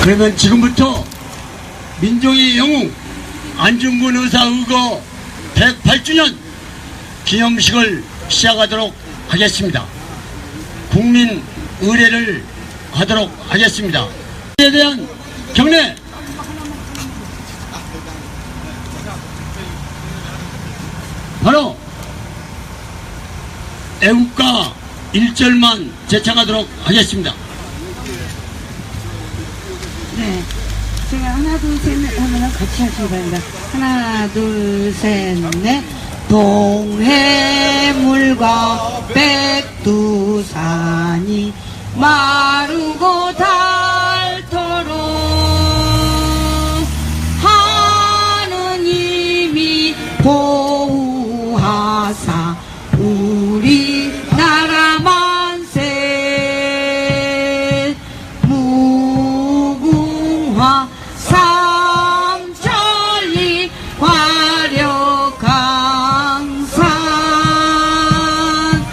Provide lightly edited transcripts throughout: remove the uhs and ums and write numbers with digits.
그러면 지금부터 민족의 영웅 안중근 의사 의거 108주년 기념식을 시작하도록 하겠습니다. 국민 의례를 하도록 하겠습니다. 에 대한 경례. 바로 애국가 1절만 제창하도록 하겠습니다. 네, 제가 하나 둘 셋 넷 하면 같이 하시기 바랍니다. 하나 둘 셋 넷. 동해물과 백두산이 마르고 닳도록 하느님이 보호하사 우리나라 만세. 무궁화 삼천리 화려강산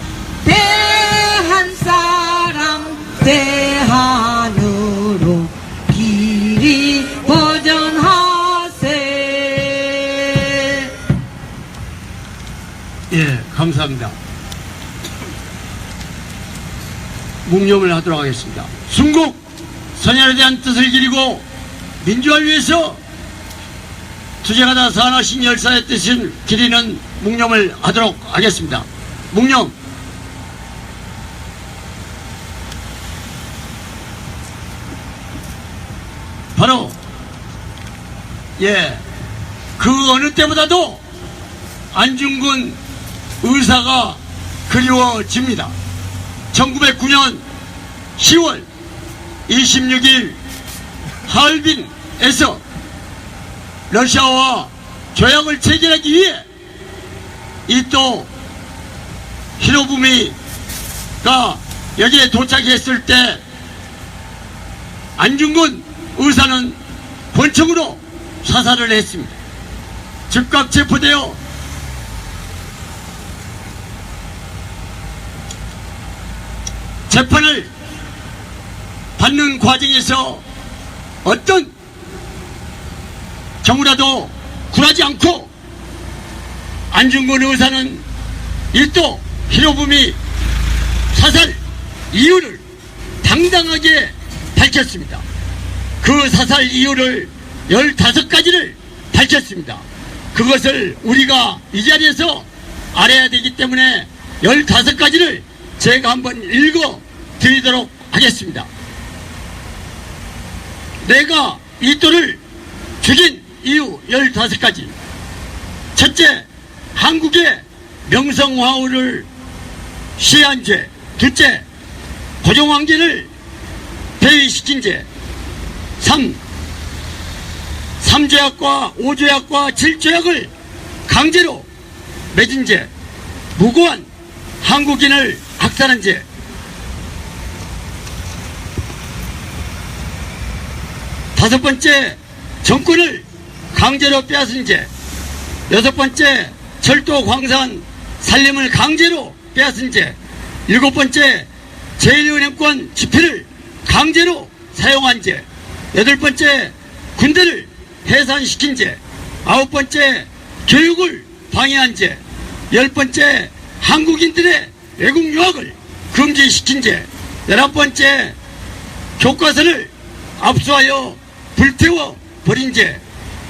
대한사람 대한으로 길이 버전하세. 예, 감사합니다. 묵념을 하도록 하겠습니다. 순국 선열에 대한 뜻을 기리고 민주화를 위해서 투쟁하다 사나신 열사의 뜻을 기리는 묵념을 하도록 하겠습니다. 묵념. 바로 그 어느 때보다도 안중근 의사가 그리워집니다. 1909년 10월 26일 하얼빈에서 러시아와 조약을 체결하기 위해 이또 히로부미가 여기에 도착했을 때 안중근 의사는 권총으로 사살을 했습니다. 즉각 체포되어 재판을 받는 과정에서 어떤 경우라도 굴하지 않고 안중근 의사는 이또 히로부미 사살 이유를 당당하게 밝혔습니다. 그 사살 이유를 15가지를 밝혔습니다. 그것을 우리가 이 자리에서 알아야 되기 때문에 15가지를 제가 한번 읽어 드리도록 하겠습니다. 내가 이또를 죽인 이유 15가지. 첫째, 한국의 명성황후를 시해한 죄. 둘째, 고종황제를 폐위시킨 죄. 3조약과 5조약과 7조약을 강제로 맺은 죄. 무고한 한국인을 학살한 죄. 다섯 번째, 정권을 강제로 빼앗은 죄. 여섯 번째, 철도 광산 산림을 강제로 빼앗은 죄. 일곱 번째, 제1은행권 지폐를 강제로 사용한 죄. 여덟 번째, 군대를 해산시킨 죄. 아홉 번째, 교육을 방해한 죄. 열 번째, 한국인들의 외국 유학을 금지시킨 죄. 11번째, 교과서를 압수하여 불태워 버린 죄.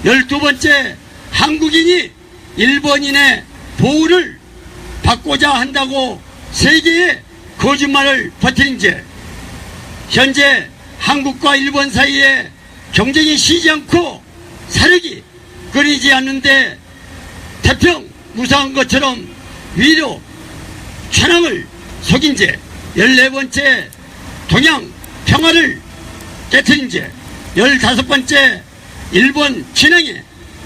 12번째, 한국인이 일본인의 보호를 받고자 한다고 세계에 거짓말을 퍼뜨린 죄. 현재 한국과 일본 사이에 경쟁이 쉬지 않고 사력이 끊이지 않는데 태평 무사한 것처럼 위로 천황을 속인 죄. 14번째, 동양 평화를 깨트린 죄. 15번째, 일본 친왕의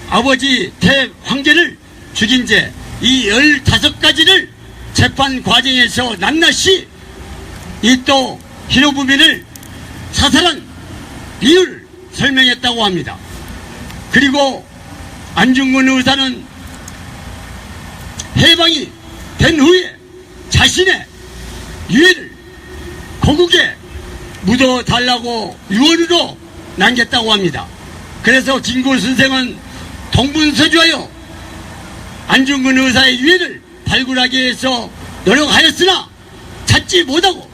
아버지 대황제를 죽인 죄. 이 15가지를 재판 과정에서 낱낱이 이또 히로부미를 사살한 이유를 설명했다고 합니다. 그리고 안중근 의사는 해방이 된 후에 자신의 유해를 고국에 묻어달라고 유언으로 남겼다고 합니다. 그래서 김구 선생은 동분서주하여 안중근 의사의 유해를 발굴하기 위해서 노력하였으나 찾지 못하고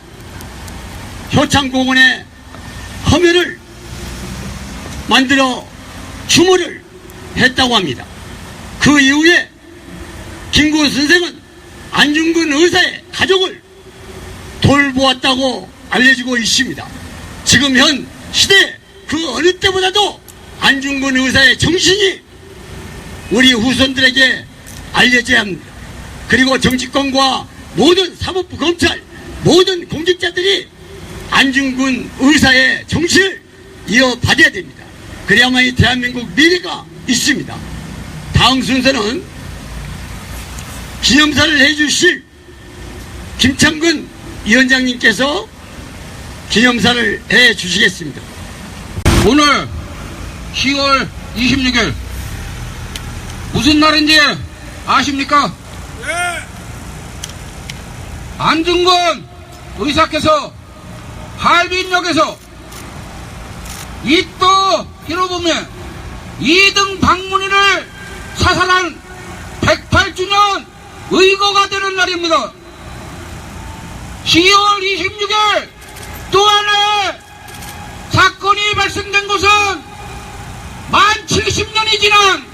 효창공원에 허묘를 만들어 추모를 했다고 합니다. 그 이후에 김구 선생은 안중근 의사의 가족을 돌보았다고 알려지고 있습니다. 지금 현 시대에 그 어느 때보다도 안중근 의사의 정신이 우리 후손들에게 알려져야 합니다. 그리고 정치권과 모든 사법부, 검찰, 모든 공직자들이 안중근 의사의 정신을 이어받아야 됩니다. 그래야만 이 대한민국 미래가 있습니다. 다음 순서는 기념사를 해주실 김창근 위원장님께서 기념사를 해주시겠습니다. 오늘 10월 26일 무슨 날인지 아십니까? 안중근 의사께서 할빈역에서 이또 히로부미 2등 박문희를 사살한 108주년 의거가 되는 날입니다. 10월 26일 또 하나의 사건이 발생된 것은 만 70년이 지난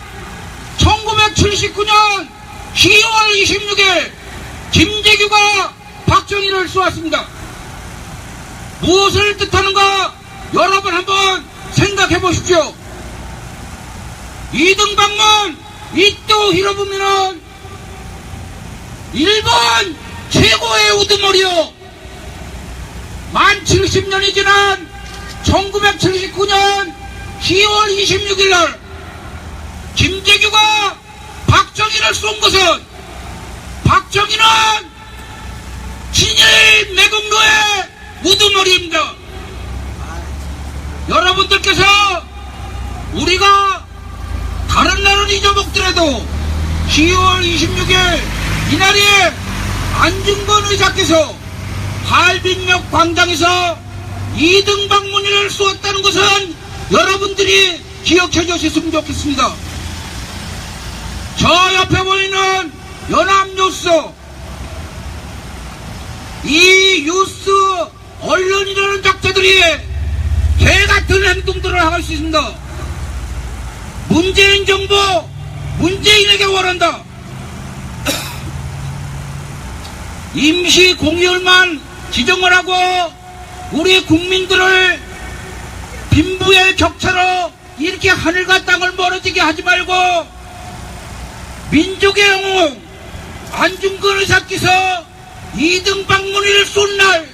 1979년 10월 26일 김재규가 박정희를 쏘았습니다. 무엇을 뜻하는가 여러분 한번 생각해 보십시오. 2등 방문 이토 히로부미는 일본 최고의 우두머리요. 만 70년이 지난 1979년 10월 26일 날 김재규가 박정희를 쏜 것은 박정희는 친일 매국노의 우두머리입니다. 여러분들께서 우리가 다른 날은 잊어먹더라도 10월 26일 이날이 안중근 의사께서 할빈역 광장에서 2등 박문희를 쏘았다는 것은 여러분들이 기억해 주셨으면 좋겠습니다. 저 옆에 보이는 연합뉴스, 이 뉴스 언론이라는 적자들이 개같은 행동들을 하고 있습니다. 문재인 정부, 문재인에게 원한다. 임시 공휴일만 지정을 하고 우리 국민들을 빈부의 격차로 이렇게 하늘과 땅을 멀어지게 하지 말고 민족의 영웅 안중근 의사께서 2등 박문희를 쏜 날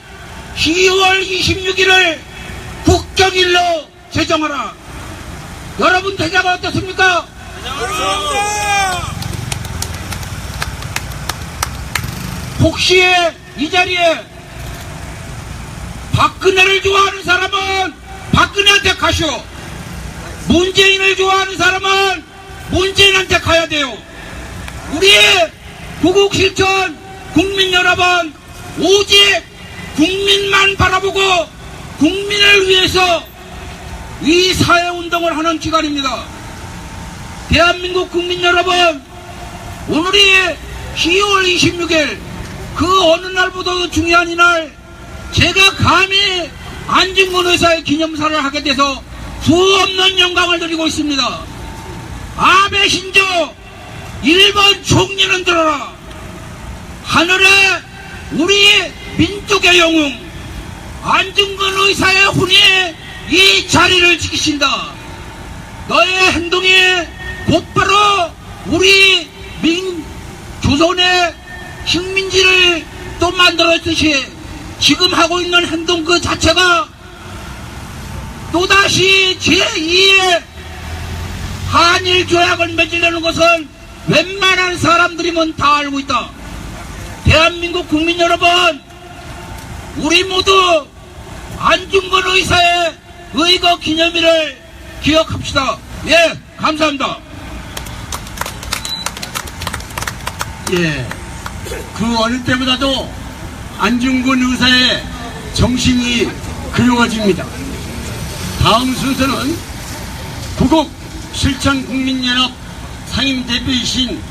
10월 26일을 국정일로 제정하라. 여러분 대자가 어떻습니까? 혹시 이 자리에 박근혜를 좋아하는 사람은 박근혜한테 가시오. 문재인을 좋아하는 사람은 문재인한테 가야 돼요. 우리 구국실천 국민 여러분, 오직 국민만 바라보고 국민을 위해서 이 사회운동을 하는 기간입니다. 대한민국 국민 여러분, 오늘이 10월 26일 그 어느 날보다도 중요한 이날, 제가 감히 안중근 의사의 기념사를 하게 돼서 수없는 영광을 드리고 있습니다. 아베 신조 일본 총리는 들어라. 하늘에 우리 민족의 영웅 안중근 의사의 혼이 이 자리를 지키신다. 너의 행동이 곧바로 우리 조선의 식민지를 또 만들었듯이 지금 하고 있는 행동 그 자체가 또다시 제2의 한일 조약을 맺으려는 것은 웬만한 사람들이면 다 알고 있다. 대한민국 국민 여러분, 우리 모두 안중근 의사의 의거 기념일을 기억합시다. 예, 감사합니다. 예, 그 어느 때보다도 안중근 의사의 정신이 그리워집니다. 다음 순서는 구국 실천국민연합 상임대표이신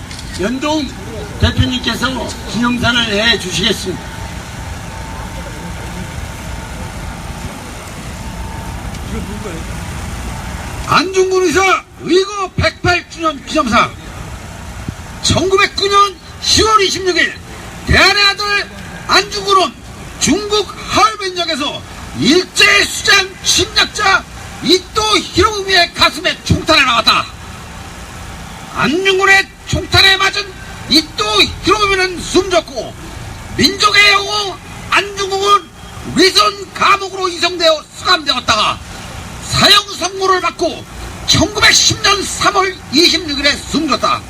연동 대표님께서 기념사를 해 주시겠습니다. 안중근 의사 의거 108주년 기념사. 1909년 10월 26일 대한의 아들 안중근은 중국 하얼빈역에서 일제수장 침략자 이토 히로부미의 가슴에 총탄을 나왔다. 안중근의 총탄에 맞은 이토 히로부미는 숨졌고 민족의 영웅 안중근은 위선 감옥으로 이송되어 수감되었다가 사형 선고를 받고 1910년 3월 26일에 숨졌다.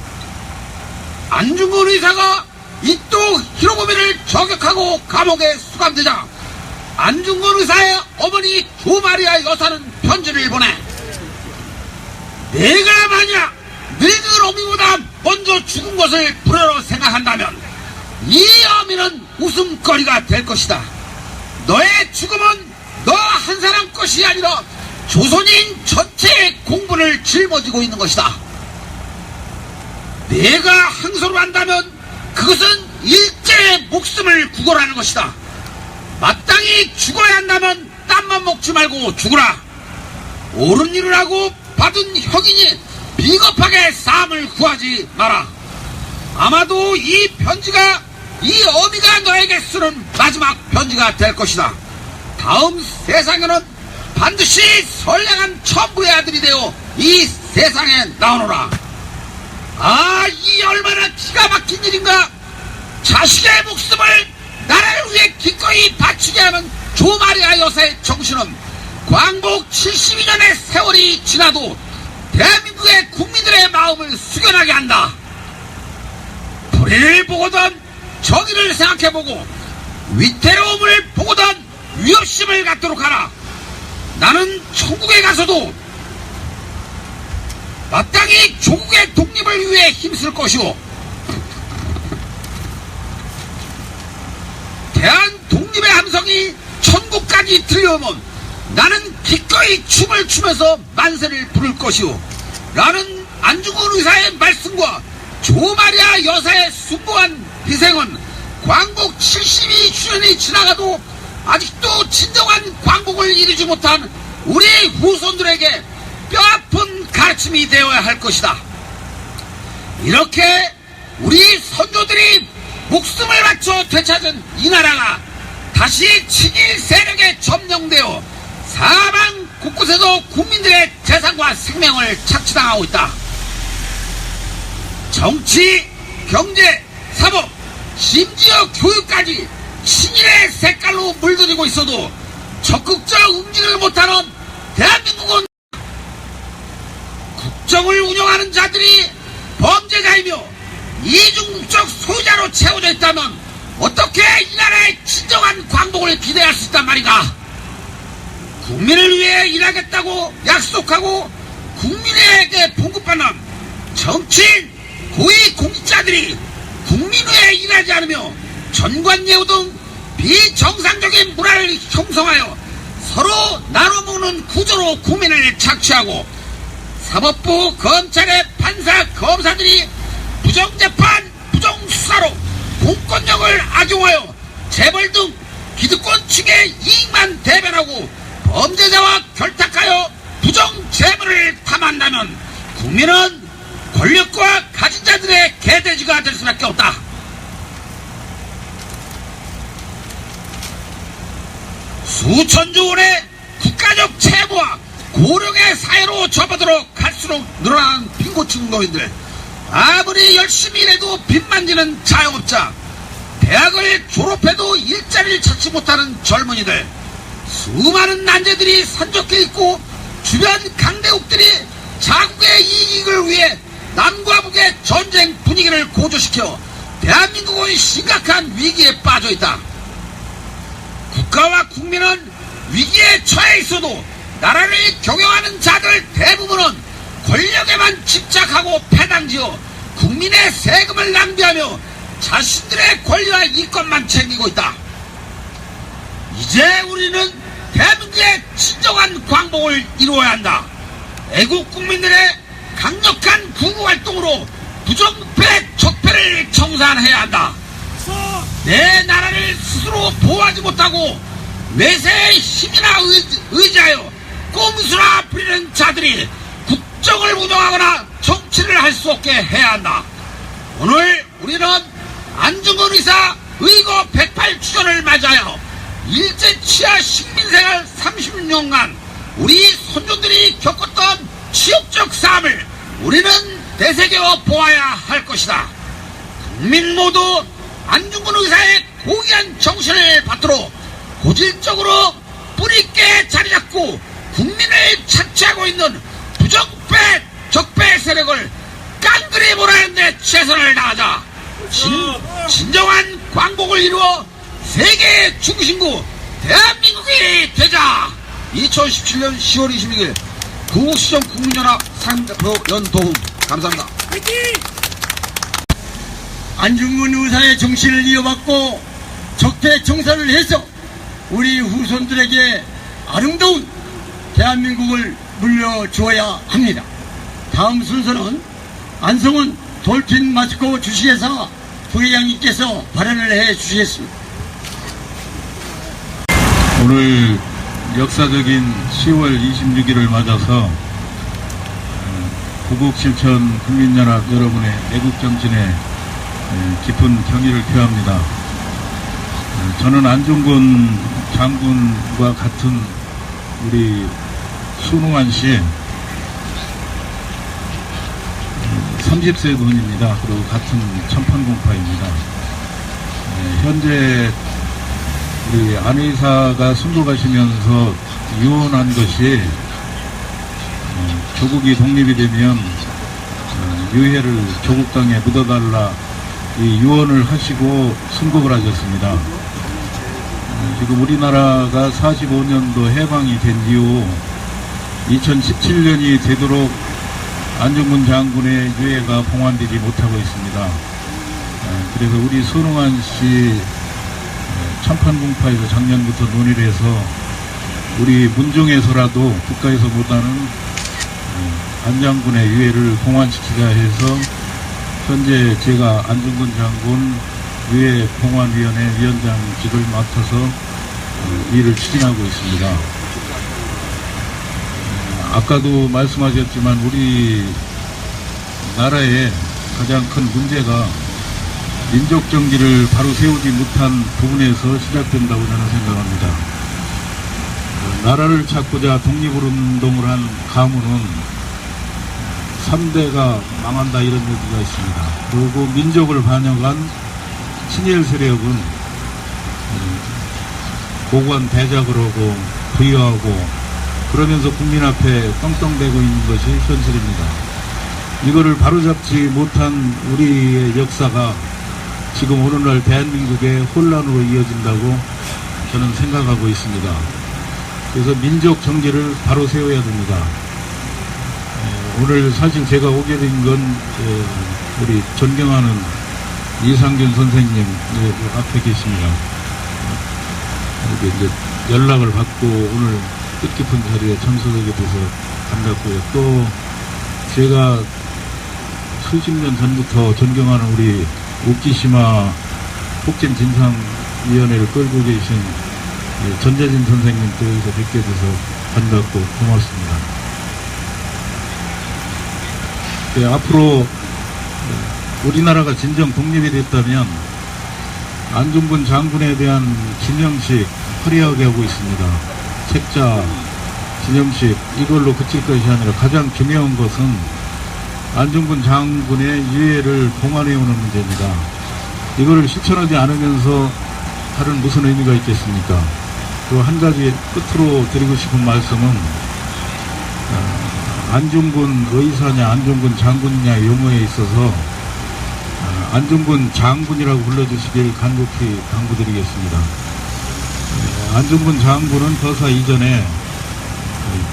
안중근 의사가 이토 히로부미를 저격하고 감옥에 수감되자 안중근 의사의 어머니 조마리아 여사는 편지를 보내 내가 만약 늙은 어미보다 먼저 죽은 것을 불효로 생각한다면 이 어미는 웃음거리가 될 것이다. 너의 죽음은 너 한 사람 것이 아니라 조선인 전체의 공분을 짊어지고 있는 것이다. 내가 항소를 한다면 그것은 일제의 목숨을 구걸하는 것이다. 마땅히 죽어야 한다면 땀만 먹지 말고 죽으라. 옳은 일을 하고 받은 혁인이 비겁하게 사함을 구하지 마라. 아마도 이 편지가 이 어미가 너에게 쓰는 마지막 편지가 될 것이다. 다음 세상에는 반드시 선량한 천부의 아들이 되어 이 세상에 나오노라. 아, 이 얼마나 기가 막힌 일인가. 자식의 목숨을 나라를 위해 기꺼이 바치게 하는 조마리아 여사의 정신은 광복 72년의 세월이 지나도 대한민국의 국민들의 마음을 숙연하게 한다. 불의를 보고든 정의를 생각해보고 위태로움을 보고든 위협심을 갖도록 하라. 나는 천국에 가서도 마땅히 조국의 독립을 위해 힘쓸 것이오. 대한 독립의 함성이 천국까지 들려오면 나는 기꺼이 춤을 추면서 만세를 부를 것이오. 라는 안중근 의사의 말씀과 조마리아 여사의 숭고한 희생은 광복 72주년이 지나가도 아직도 진정한 광복을 이루지 못한 우리 후손들에게 뼈아픈 가르침이 되어야 할 것이다. 이렇게 우리 선조들이 목숨을 바쳐 되찾은 이 나라가 다시 친일 세력에 점령되어 사방 곳곳에서 국민들의 재산과 생명을 착취당하고 있다. 정치, 경제, 사법, 심지어 교육까지 친일의 색깔로 물들이고 있어도 적극적 응징을 못하는 대한민국은 국정을 운영하는 자들이 범죄자이며 이중국적 소유자로 채워져 있다면 어떻게 이 나라의 진정한 광복을 기대할 수 있단 말인가. 국민을 위해 일하겠다고 약속하고 국민에게 봉급받는 정치인, 고위공직자들이 국민 위해 일하지 않으며 전관예우 등 비정상적인 문화를 형성하여 서로 나눠먹는 구조로 국민을 착취하고 사법부, 검찰의 판사, 검사들이 부정재판, 부정수사로 공권력을 악용하여 재벌 등 기득권 측의 이익만 대변하고 범죄자와 결탁하여 부정재물을 탐한다면 국민은 권력과 가진 자들의 개돼지가 될 수밖에 없다. 수천조 원의 국가적 채무와 고령의 사회로 접어들어 갈수록 늘어나는 빈곤층 노인들, 아무리 열심히 일해도 빚만 지는 자영업자, 대학을 졸업해도 일자리를 찾지 못하는 젊은이들, 수많은 난제들이 산적해 있고 주변 강대국들이 자국의 이익을 위해 남과 북의 전쟁 분위기를 고조시켜 대한민국은 심각한 위기에 빠져 있다. 국가와 국민은 위기에 처해 있어도 나라를 경영하는 자들 대부분은 권력에만 집착하고 패당지어 국민의 세금을 낭비하며 자신들의 권리와 이권만 챙기고 있다. 이제 우리는 대한민국의 진정한 광복을 이루어야 한다. 애국 국민들의 강력한 구구활동으로 부정패, 적패를 청산해야 한다. 내 나라를 스스로 보호하지 못하고 외세의 힘이나 의지하여 꼼수나 부리는 자들이 국정을 운영하거나 정치를 할 수 없게 해야 한다. 오늘 우리는 안중근 의사 의거 108주년을 맞이하여 일제 치하 식민생활 30년간 우리 손주들이 겪었던 치욕적 삶을 우리는 되새겨 보아야 할 것이다. 국민 모두 안중근 의사의 고귀한 정신을 받들어 고질적으로 뿌리있게 자리잡고 국민을 착취하고 있는 부정패, 적패 세력을 깡그리 몰아내는 데 최선을 다하자. 진정한 광복을 이루어 세계 중심구 대한민국이 되자. 2017년 10월 22일 구시정 국민연합 상대표 연도훈. 감사합니다. 안중근 의사의 정신을 이어받고 적폐 청산을 해서 우리 후손들에게 아름다운 대한민국을 물려주어야 합니다. 다음 순서는 안성훈 돌핀 마스코 주식회사 부회장님께서 발언을 해 주시겠습니다. 오늘 역사적인 10월 26일을 맞아서 구국실천 국민연합 여러분의 애국정신에 깊은 경의를 표합니다. 저는 안중근 장군과 같은 우리 순응한 씨 30세 분입니다. 그리고 같은 천판공파입니다. 현재 우리 안 의사가 순국하시면서 유언한 것이 조국이 독립이 되면 유해를 조국 땅에 묻어달라 이 유언을 하시고 순국을 하셨습니다. 지금 우리나라가 45년도 해방이 된 이후 2017년이 되도록 안중근 장군의 유해가 봉환되지 못하고 있습니다. 그래서 우리 손흥환 씨 천판공파에서 작년부터 논의를 해서 우리 문중에서라도 국가에서 못하는 안 장군의 유해를 봉환시키자 해서 현재 제가 안중근 장군 유해 봉환위원회 위원장직을 맡아서 일을 추진하고 있습니다. 아까도 말씀하셨지만 우리 나라의 가장 큰 문제가 민족 정기를 바로 세우지 못한 부분에서 시작된다고 저는 생각합니다. 나라를 찾고자 독립운동을 한 가문은 3대가 망한다 이런 얘기가 있습니다. 그리고 민족을 반영한 친일 세력은 고관 대작을 하고 부여하고 그러면서 국민 앞에 떵떵대고 있는 것이 현실입니다. 이거를 바로잡지 못한 우리의 역사가 지금 오늘날 대한민국의 혼란으로 이어진다고 저는 생각하고 있습니다. 그래서 민족 정기를 바로 세워야 됩니다. 오늘 사실 제가 오게 된 건 우리 존경하는 이상균 선생님 앞에 계십니다. 이렇게 이제 연락을 받고 오늘 뜻깊은 자리에 참석하게 돼서 반갑고요. 또 제가 수십 년 전부터 존경하는 우리 우키시마 폭진진상위원회를 끌고 계신 전재진 선생님도 여기서 뵙게 돼서 반갑고 고맙습니다. 앞으로 우리나라가 진정 독립이 됐다면 안중근 장군에 대한 기념식 화려하게 하고 있습니다. 책자, 기념식 이걸로 그칠 것이 아니라 가장 중요한 것은 안중근 장군의 유해를 봉환해오는 문제입니다. 이거를 실천하지 않으면서 다른 무슨 의미가 있겠습니까? 또 한 가지 끝으로 드리고 싶은 말씀은 안중근 의사냐 안중근 장군이냐 용어에 있어서 안중근 장군이라고 불러주시길 간곡히 당부드리겠습니다. 안중근 장군은 거사 이전에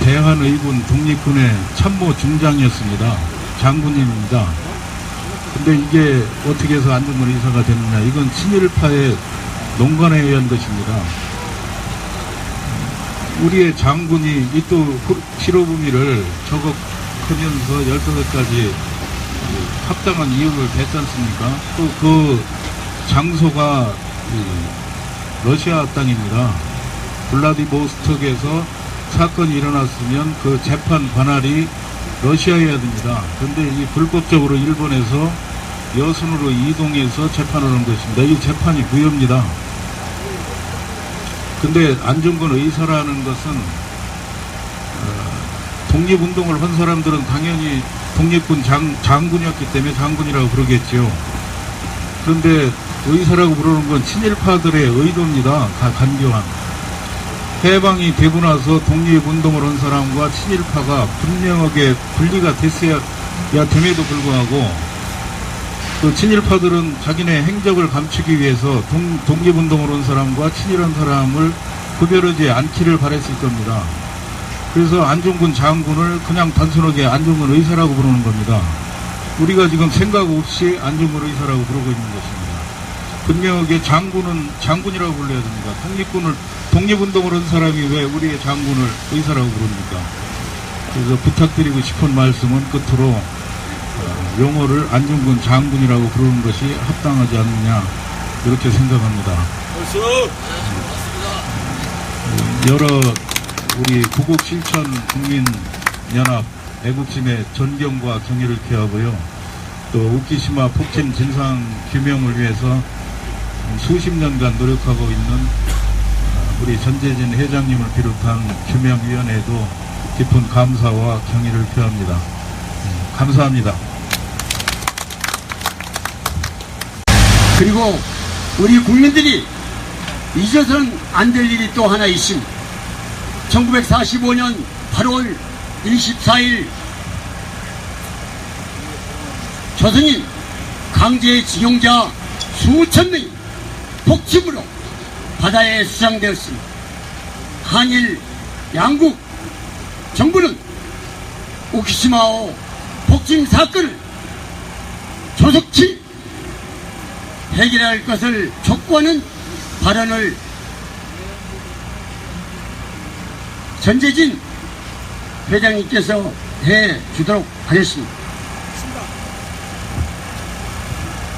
대한의군 독립군의 참모 중장이었습니다. 장군님입니다. 근데 이게 어떻게 해서 안중근 의사가 됐느냐, 이건 친일파의 농간에 의한 것입니다. 우리의 장군이 이 또 히로부미를 저격하면서 15가지 합당한 이유를 댔지 않습니까? 또 그 장소가 러시아 땅입니다. 블라디보스톡에서 사건이 일어났으면 그 재판 관할이 러시아여야 됩니다. 그런데 이 불법적으로 일본에서 여순으로 이동해서 재판을 한 것입니다. 이 재판이 무효입니다. 근데 안중근 의사라는 것은 독립운동을 한 사람들은 당연히 독립군 장군이었기 때문에 장군이라고 부르겠죠. 그런데 의사라고 부르는 건 친일파들의 의도입니다. 간교한. 해방이 되고 나서 독립운동을 한 사람과 친일파가 분명하게 분리가 됐어야 됨에도 불구하고 그 친일파들은 자기네 행적을 감추기 위해서 독립운동을 한 사람과 친일한 사람을 구별하지 않기를 바랬을 겁니다. 그래서 안중근 장군을 그냥 단순하게 안중근 의사라고 부르는 겁니다. 우리가 지금 생각 없이 안중근 의사라고 부르고 있는 것입니다. 분명하게 장군은 장군이라고 불러야 됩니다. 독립운동을 한 사람이 왜 우리의 장군을 의사라고 부릅니까? 그래서 부탁드리고 싶은 말씀은 끝으로 용어를 안중근 장군이라고 부르는 것이 합당하지 않느냐 이렇게 생각합니다. 여러 우리 구국실천국민연합 애국심의 존경과 경의를 표하고요. 또 우키시마 폭침 진상규명을 위해서 수십 년간 노력하고 있는 우리 전재진 회장님을 비롯한 규명위원회도 깊은 감사와 경의를 표합니다. 감사합니다. 그리고 우리 국민들이 잊어서는 안 될 일이 또 하나 있습니다. 1945년 8월 24일 조선인 강제징용자 수천 명이 폭침으로 바다에 수상되었습니다. 한일 양국 정부는 오키시마오 폭침 사건을 조속히 해결할 것을 촉구하는 발언을 전재진 회장님께서 해 주도록 하겠습니다.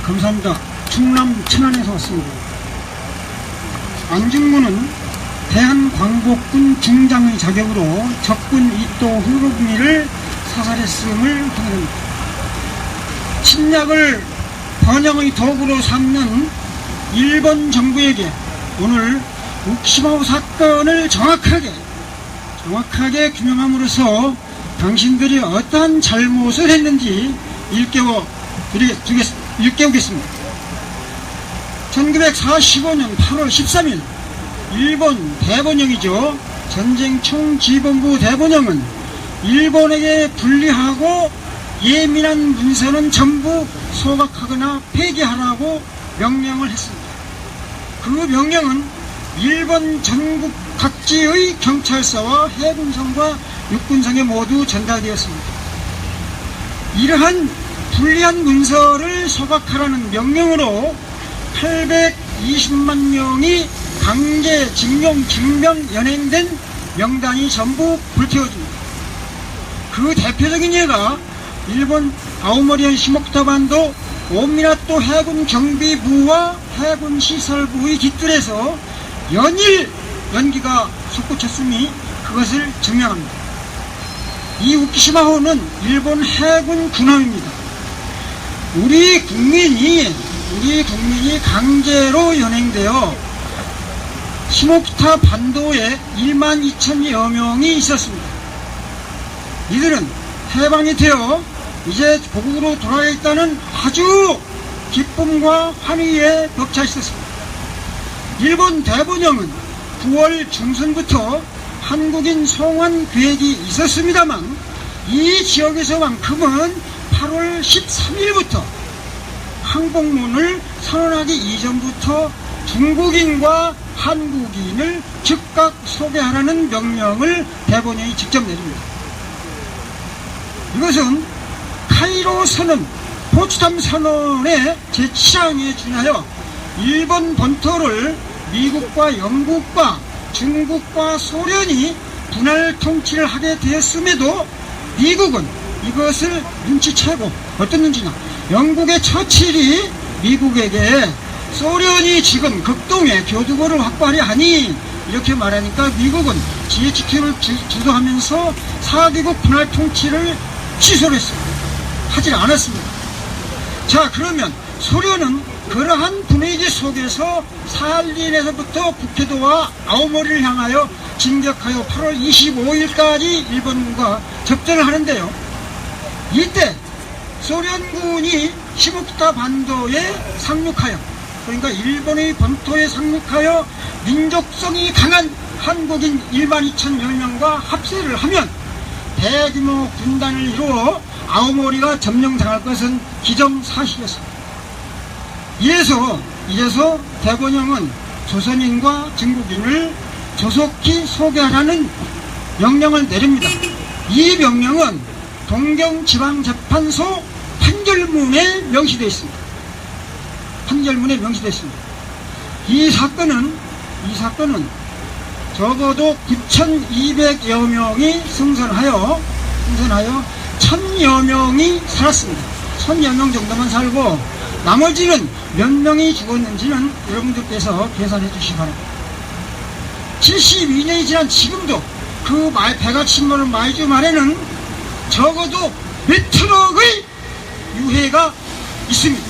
감사합니다. 충남 천안에서 왔습니다. 안중근은 대한광복군 중장의 자격으로 적군 이토 히로부미를 사살했음을 확인합니다. 침략을 번영의 도구로 삼는 일본 정부에게 오늘 우키시마호 사건을 정확하게 규명함으로써 당신들이 어떠한 잘못을 했는지 일깨우겠습니다. 1945년 8월 13일 일본 대본영이죠. 전쟁 총지휘본부 대본영은 일본에게 불리하고 예민한 문서는 전부 소각하거나 폐기하라고 명령을 했습니다. 그 명령은 일본 전국 각지의 경찰서와 해군성과 육군성에 모두 전달되었습니다. 이러한 불리한 문서를 소각하라는 명령으로 820만 명이 강제징용 증명 연행된 명단이 전부 불태워집니다. 그 대표적인 예가 일본 아오모리현 시모쿠타반도 오미나토 해군 경비부와 해군 시설부의 깃들에서 연일 연기가 솟구쳤으니 그것을 증명합니다. 이 우키시마호는 일본 해군 군함입니다. 우리 국민이 강제로 연행되어 시모쿠타 반도에 1만 2천여 명이 있었습니다. 이들은 해방이 되어 이제 고국으로 돌아가겠다는 아주 기쁨과 환희에 벅차 있었습니다. 일본 대본영은 9월 중순부터 한국인 송환 계획이 있었습니다만 이 지역에서만큼은 8월 13일부터 항복문을 선언하기 이전부터 중국인과 한국인을 즉각 소개하라는 명령을 대본영이 직접 내립니다. 이것은 카이로 선언, 포츠담 선언의 제7항에 준하여 일본 본토를 미국과 영국과 중국과 소련이 분할 통치를 하게 되었음에도 미국은 이것을 눈치채고 어떤 눈치냐, 영국의 처칠이 미국에게 소련이 지금 극동에 교두보를 확보하려 하니 이렇게 말하니까 미국은 GHQ를 주도하면서 4개국 분할 통치를 취소를 했습니다. 하지 않았습니다. 자, 그러면 소련은 그러한 분위기 속에서 살린에서부터 북해도와 아오모리를 향하여 진격하여 8월 25일까지 일본과 접전을 하는데요. 이때 소련군이 시모쿠타 반도에 상륙하여, 그러니까 일본의 본토에 상륙하여 민족성이 강한 한국인 12,000여명과 합세를 하면 대규모 군단을 이루어 아오모리가 점령당할 것은 기정사실이었습니다. 이래서 대본령은 조선인과 중국인을 조속히 소개하라는 명령을 내립니다. 이 명령은 동경지방재판소 판결문에 명시되어 있습니다. 판결문에 명시되어 있습니다. 이 사건은 적어도 9,200여 명이 승선하여 1,000여 명이 살았습니다. 1,000여 명 정도만 살고 나머지는 몇 명이 죽었는지는 여러분들께서 계산해 주시기 바랍니다. 72년이 지난 지금도 그 배가 침몰한 마이주 말에는 적어도 몇 트럭의 유해가 있습니다.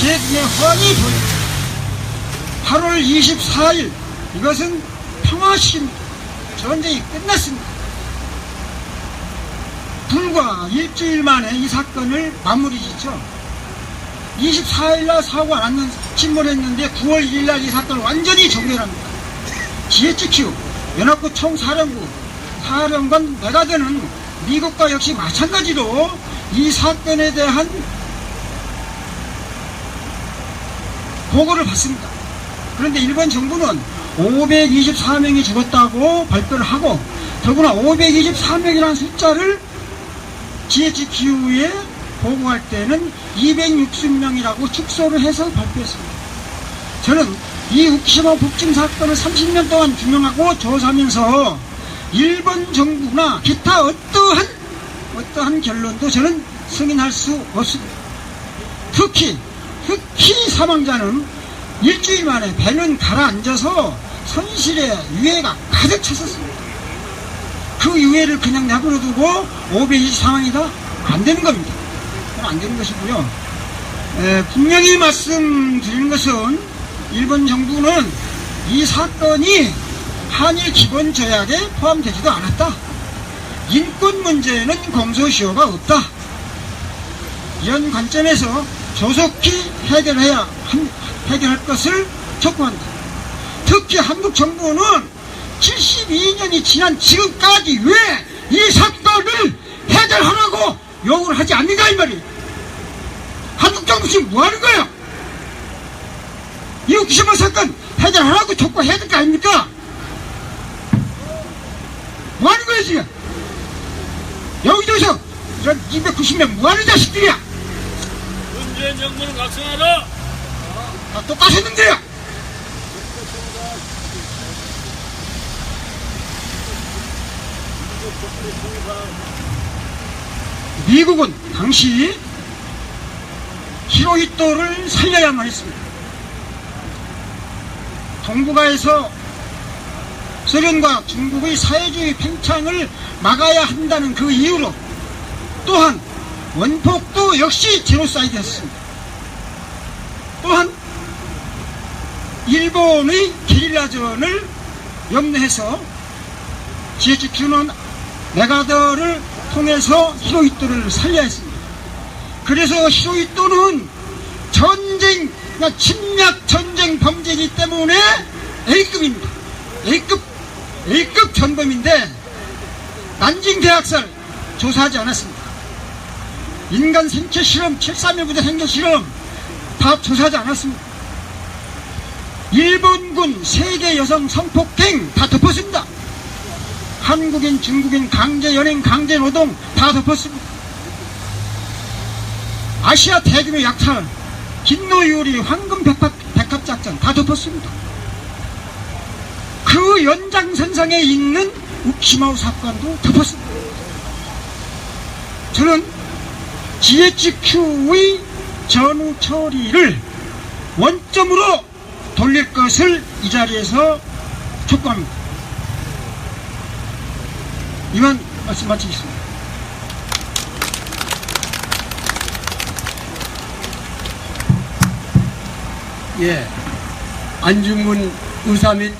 제 눈에 훤히 보입니다. 8월 24일 이것은 평화시입니다. 전쟁이 끝났습니다. 불과 일주일 만에 이 사건을 마무리 짓죠. 24일날 사고가 났는 침몰했는데 9월 1일날 이 사건을 완전히 종결합니다. GHQ 연합국 총사령부 사령관 메가더는 미국과 역시 마찬가지로 이 사건에 대한 보고를 받습니다. 그런데 일본 정부는 524명이 죽었다고 발표를 하고, 더구나 524명이라는 숫자를 GHQ에 보고할 때는 260명이라고 축소를 해서 발표했습니다. 저는 이 후쿠시마 북침 사건을 30년 동안 규명하고 조사하면서 일본 정부나 기타 어떠한 결론도 저는 승인할 수 없습니다. 특히 사망자는 일주일 만에 배는 가라앉아서 선실에 유해가 가득 찼었습니다. 그 유해를 그냥 내버려두고 524명이다? 안 되는 겁니다. 그건 안 되는 것이고요. 분명히 말씀드리는 것은 일본 정부는 이 사건이 한일 기본조약에 포함되지도 않았다. 인권 문제에는 공소시효가 없다. 이런 관점에서 조속히 해결할 것을 촉구한다. 특히 한국 정부는 72년이 지난 지금까지 왜 이 사건을 해결하라고 요구를 하지 않는가 이 말이에요. 한국 정부 지금 뭐 하는 거예요? 이 후쿠시마 사건 해결하라고 촉구해야 될 거 아닙니까? 뭐 하는 거예요 지금? 여기저기서 이런 290명 뭐 하는 자식들이야? 문재인 정부는 각성하라! 다 똑같았는데요. 미국은 당시 히로히토를 살려야만 했습니다. 동북아에서 소련과 중국의 사회주의 팽창을 막아야 한다는 그 이유로, 또한 원폭도 역시 제노사이드였습니다. 또한 일본의 게릴라전을 염려해서 GHQ는 메가더를 통해서 히로히토를 살려야 했습니다. 그래서 히로히토는 침략 전쟁 범죄이기 때문에 A급입니다. A급 전범인데 난징 대학살 조사하지 않았습니다. 인간 생체 실험, 731부대 생체 실험 다 조사하지 않았습니다. 일본군 세계 여성 성폭행 다 덮었습니다. 한국인, 중국인 강제 연행, 강제 노동 다 덮었습니다. 아시아 대규모 약탈, 진노유리, 황금 백합작전 다 덮었습니다. 그 그 연장선상에 있는 우키마오 사건도 덮었습니다. 저는 GHQ의 전후 처리를 원점으로 돌릴 것을 이 자리에서 촉구합니다. 이만 말씀 마치겠습니다. 예, 안중근 의사 및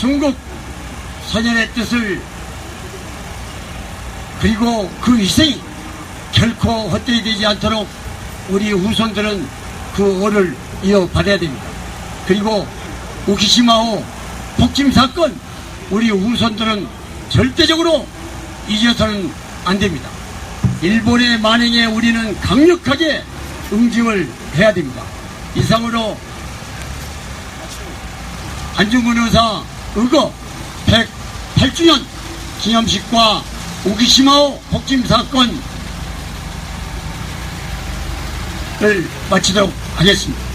순국 선열의 뜻을 그리고 그 희생이 결코 헛되이 되지 않도록 우리 후손들은 그 오를 이어받아야 됩니다. 그리고 우키시마호 폭침 사건 우리 후손들은 절대적으로 잊어서는 안 됩니다. 일본의 만행에 우리는 강력하게 응징을 해야 됩니다. 이상으로 안중근 의사 의거 108주년 기념식과 우키시마호 폭침 사건을 마치도록 하겠습니다.